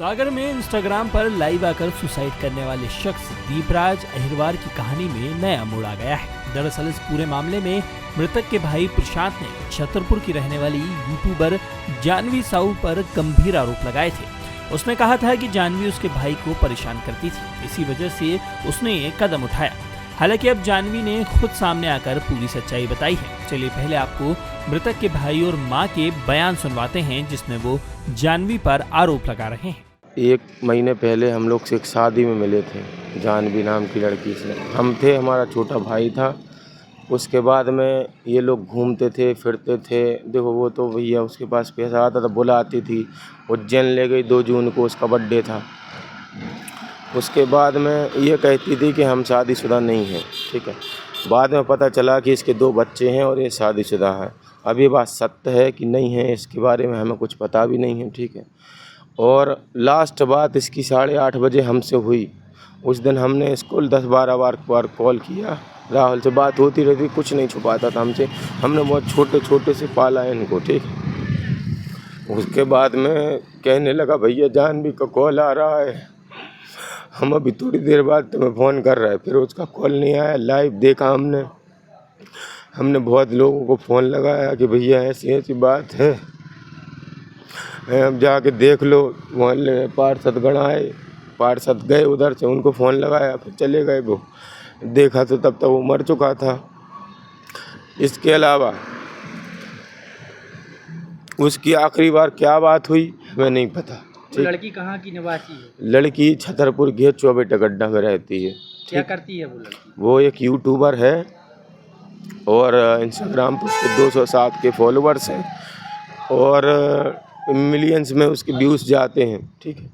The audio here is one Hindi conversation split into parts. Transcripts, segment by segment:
सागर में इंस्टाग्राम पर लाइव आकर सुसाइड करने वाले शख्स दीपराज अहिरवार की कहानी में नया मोड़ आ गया है। दरअसल इस पूरे मामले में मृतक के भाई प्रशांत ने छतरपुर की रहने वाली यूट्यूबर जानवी साहू पर गंभीर आरोप लगाए थे। उसने कहा था कि जानवी उसके भाई को परेशान करती थी, इसी वजह से उसने ये कदम उठाया। हालांकि अब जानवी ने खुद सामने आकर पूरी सच्चाई बताई है। चलिए पहले आपको मृतक के भाई और मां के बयान सुनवाते हैं, जिसमें वो जानवी पर आरोप लगा रहे हैं। 1 महीने पहले हम लोग से एक शादी में मिले थे, जानवी नाम की लड़की से। हम थे, हमारा छोटा भाई था। उसके बाद में ये लोग घूमते थे, फिरते थे। देखो वो तो भैया उसके पास पैसा आता था, बुलाती थी। उज्जैन ले गई 2 जून को, उसका बर्थडे था। उसके बाद में ये कहती थी कि हम शादीशुदा नहीं हैं, ठीक है। बाद में पता चला कि इसके 2 बच्चे हैं और ये शादीशुदा है। अब ये बात सत्य है कि नहीं है, इसके बारे में हमें कुछ पता भी नहीं है, ठीक है। और लास्ट बात इसकी 8:30 बजे हमसे हुई। उस दिन हमने इसको 10-12 बार कॉल किया। राहुल से बात होती रहती, कुछ नहीं छुपाता था हमसे। हमने बहुत छोटे छोटे से पाला है इनको, ठीक है। उसके बाद में कहने लगा भैया जानवी का कॉल आ रहा है, हम अभी थोड़ी देर बाद तुम्हें फ़ोन कर रहे हैं। फिर उसका कॉल नहीं आया, लाइव देखा हमने बहुत लोगों को फ़ोन लगाया कि भैया ऐसी ऐसी बात है, अब जाके देख लो। मोहल्ले में पार्षद गण आए, पार्षद गए उधर से, उनको फ़ोन लगाया, फिर चले गए। वो देखा तो तब तक वो मर चुका था। इसके अलावा उसकी आखिरी बार क्या बात हुई हमें नहीं पता। लड़की कहाँ की निवासी है? लड़की छतरपुर के चौबेटा गड्ढा में रहती है। क्या करती है वो लड़की? वो एक यूट्यूबर है और इंस्टाग्राम पर उसके 207 के फॉलोअर्स हैं और मिलियंस में उसके व्यूज़ जाते हैं, ठीक है।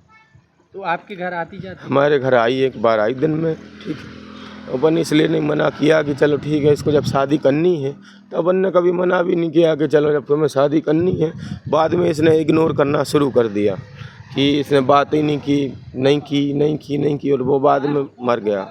तो आपके घर आती जाती? हमारे घर आई, एक बार आई दिन में, ठीक है। अपन इसलिए नहीं मना किया कि चलो ठीक है, इसको जब शादी करनी है तो अपन ने कभी मना भी नहीं किया कि चलो जब तुम्हें शादी करनी है। बाद में इसने इग्नोर करना शुरू कर दिया कि इसने बात ही नहीं की और वो बाद में मर गया।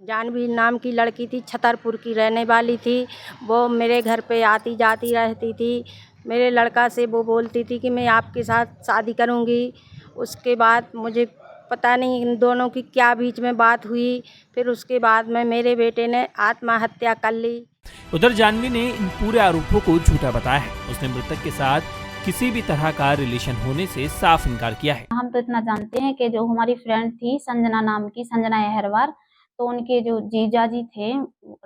जानवी नाम की लड़की थी, छतरपुर की रहने वाली थी। वो मेरे घर पे आती जाती रहती थी। मेरे लड़का से वो बोलती थी कि मैं आपके साथ शादी करूंगी। उसके बाद मुझे पता नहीं इन दोनों की क्या बीच में बात हुई। फिर उसके बाद में मेरे बेटे ने आत्महत्या कर ली। उधर जानवी ने इन पूरे आरोपों को झूठा बताया है। उसने मृतक के साथ किसी भी तरह का रिलेशन होने से साफ इनकार किया है। हम तो इतना जानते हैं कि जो हमारी फ्रेंड थी संजना नाम की, संजना अहिरवार, तो उनके जो जीजा जी थे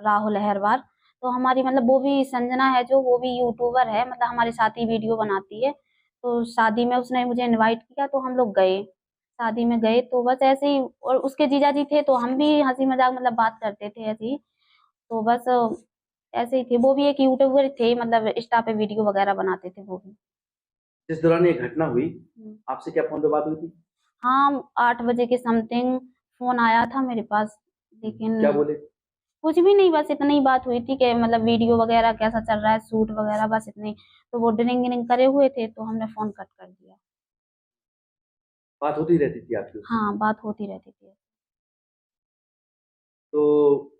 राहुल अहिरवार, तो हमारी मतलब वो भी संजना है जो, वो भी यूट्यूबर है, मतलब हमारे साथ ही वीडियो बनाती है। तो शादी में उसने मुझे इनवाइट किया तो हम लोग गए, शादी में गए तो बस ऐसे ही। और उसके जीजा जी थे तो हम भी हंसी मजाक मतलब बात करते थे ऐसे ही। तो बस ऐसे ही थे। वो भी एक यूट्यूबर थे, मतलब इंस्टा पे वीडियो वगैरह बनाते थे वो भी। जिस दौरान ये घटना हुई, आपसे क्या फोन पे बात हुई थी? हाँ, 8 बजे के समथिंग फोन आया था मेरे पास, लेकिन क्या बोले? कुछ भी नहीं, बस इतनी ही बात हुई थी कि मतलब वीडियो वगैरह कैसा चल रहा है, शूट वगैरह, बस इतनी। तो वो ड्रिंक करे हुए थे तो हमने फोन कट कर दिया। बात होती रहती थी आपकी? हाँ, बात होती रहती थी। तो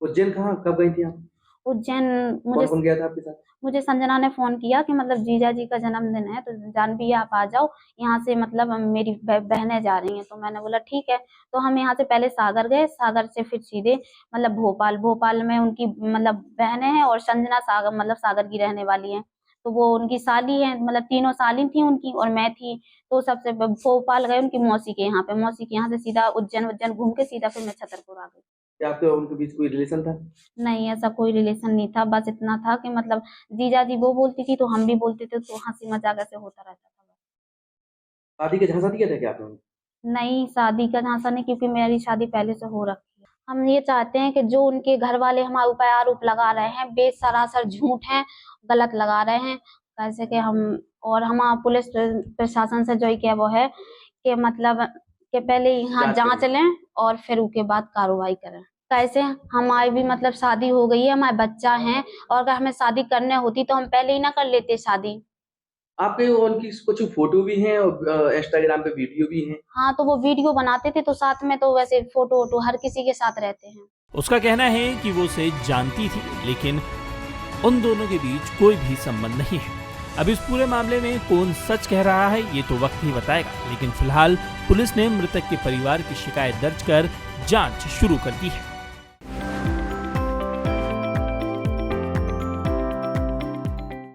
उज्जैन कब गई थी आप? उज्जैन कौन गया था आपके साथ? मुझे संजना ने फोन किया कि मतलब जीजा जी का जन्मदिन है तो जानवी आप आ जाओ यहाँ से, मतलब मेरी बहनें जा रही हैं। तो मैंने बोला ठीक है। तो हम यहाँ से पहले सागर गए, सागर से फिर सीधे मतलब भोपाल में उनकी मतलब बहनें हैं और संजना सागर मतलब सागर की रहने वाली है। तो वो उनकी साली है, मतलब तीनों साली थी उनकी और मैं थी। तो सबसे भोपाल गए उनकी मौसी के यहाँ पे, मौसी के यहाँ से सीधा उज्जैन घूम के सीधा फिर मैं छतरपुर आ गई। क्या आपके उनके बीच कोई रिलेशन था? नहीं, ऐसा कोई रिलेशन नहीं था। बस इतना था कि मतलब जीजा जी वो बोलती थी तो हम भी बोलते थे, तो हंसी मजाक ऐसे होता रहता था। शादी का झांसा दिया था क्या आपने? नहीं, शादी का झांसा नहीं, क्योंकि मेरी शादी पहले से हो रखी है। हम ये चाहते हैं कि जो उनके घर वाले हमारे ऊपर आरोप लगा रहे हैं बेसरासर झूठ है, गलत लगा रहे हैं। कैसे कि हम पुलिस प्रशासन से जो ही क्या वो है कि मतलब कि पहले यहाँ जांच लें और फिर उसके बाद कार्रवाई करें। कैसे हमारी भी मतलब शादी हो गई है, हमारे बच्चा है, और अगर हमें शादी करने होती तो हम पहले ही ना कर लेते शादी। आपके उनकी कुछ फोटो भी हैं और इंस्टाग्राम पे वीडियो भी हैं? हाँ, तो वो वीडियो बनाते थे तो साथ में तो वैसे फोटो वोटो हर किसी के साथ रहते हैं। उसका कहना है कि वो उसे जानती थी, लेकिन उन दोनों के बीच कोई भी संबंध नहीं है। अब इस पूरे मामले में कौन सच कह रहा है ये तो वक्त ही बताएगा, लेकिन फिलहाल पुलिस ने मृतक के परिवार की शिकायत दर्ज कर जांच शुरू कर दी है।